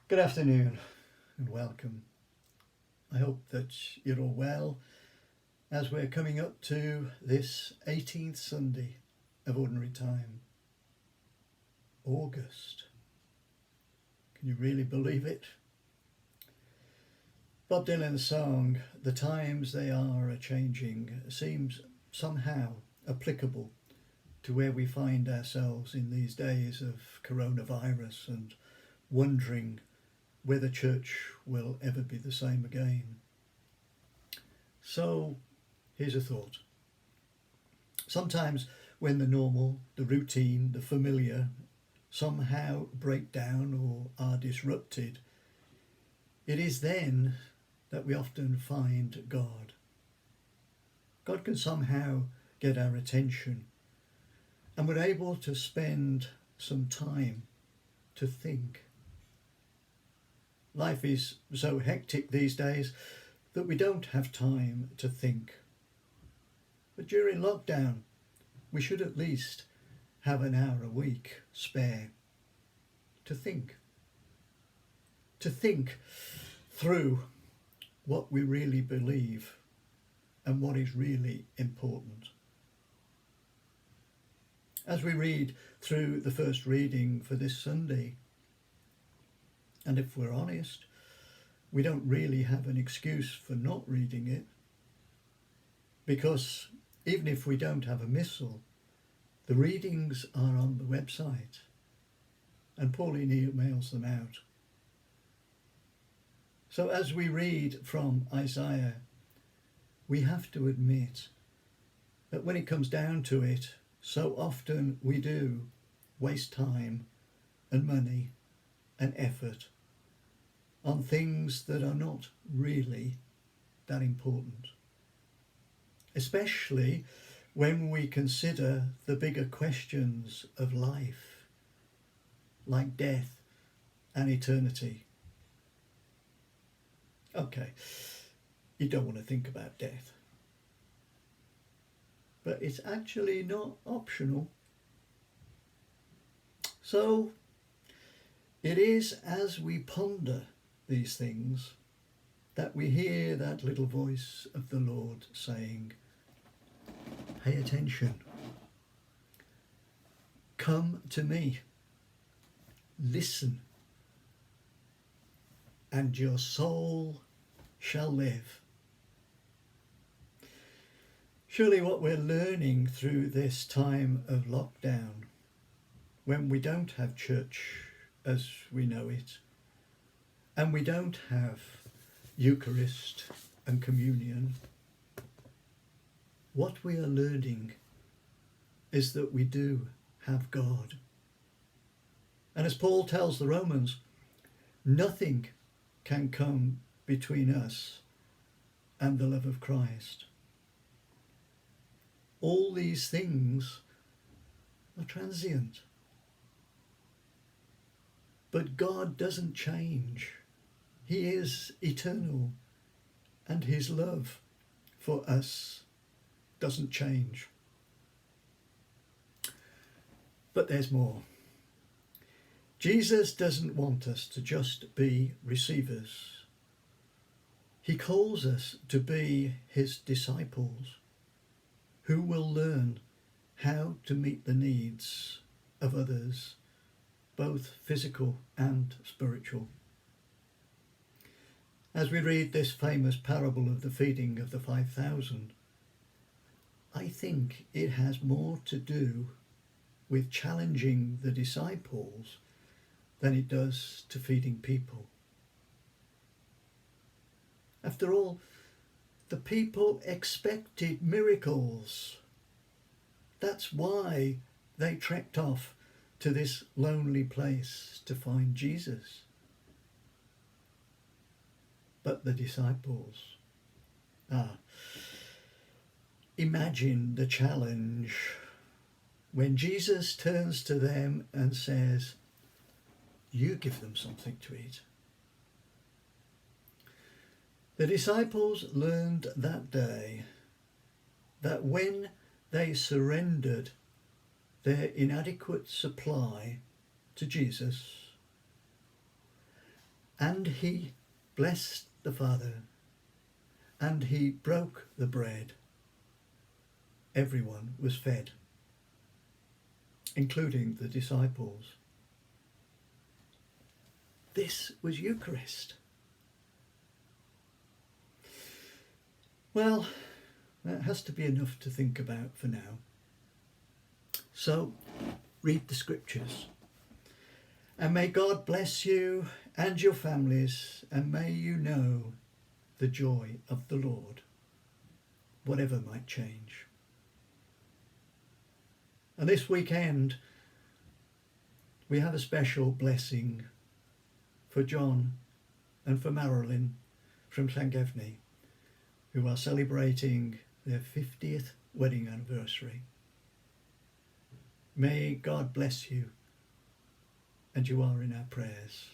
Good afternoon and welcome. I hope that you're all well as we're coming up to this 18th Sunday of Ordinary Time. August. Can you really believe it? Bob Dylan's song, "The Times They Are A-Changing," seems somehow applicable to where we find ourselves in these days of coronavirus and wondering whether church will ever be the same again. So, here's a thought. Sometimes when the normal, the routine, the familiar somehow break down or are disrupted, it is then that we often find God. God can somehow get our attention, and we're able to spend some time to think. Life is so hectic these days that we don't have time to think. But during lockdown, we should at least have an hour a week spare to think. To think through what we really believe and what is really important. As we read through the first reading for this Sunday, and if we're honest, we don't really have an excuse for not reading it, because even if we don't have a missal, the readings are on the website and Pauline emails them out. So as we read from Isaiah, we have to admit that when it comes down to it, so often we do waste time and money and effort on things that are not really that important. Especially when we consider the bigger questions of life, like death and eternity. Okay, you don't want to think about death, but it's actually not optional. So it is as we ponder these things that we hear that little voice of the Lord saying, pay attention, come to me, listen, and your soul shall live. Surely what we're learning through this time of lockdown, when we don't have church as we know it, and we don't have Eucharist and communion, what we are learning is that we do have God. And as Paul tells the Romans, nothing can come between us and the love of Christ. All these things are transient. But God doesn't change. He is eternal, and his love for us doesn't change. But there's more. Jesus doesn't want us to just be receivers. He calls us to be his disciples, who will learn how to meet the needs of others, both physical and spiritual. As we read this famous parable of the feeding of the 5,000, I think it has more to do with challenging the disciples than it does to feeding people. After all, the people expected miracles. That's why they trekked off to this lonely place to find Jesus. But the disciples, imagine the challenge when Jesus turns to them and says, you give them something to eat. The disciples learned that day that when they surrendered their inadequate supply to Jesus, And he blessed the Father, and he broke the bread. Everyone was fed, including the disciples. This was Eucharist. Well, that has to be enough to think about for now. So, read the scriptures. And may God bless you and your families, and may you know the joy of the Lord, whatever might change. And this weekend, we have a special blessing for John and for Marilyn from Llangefni, who are celebrating their 50th wedding anniversary. May God bless you, and you are in our prayers.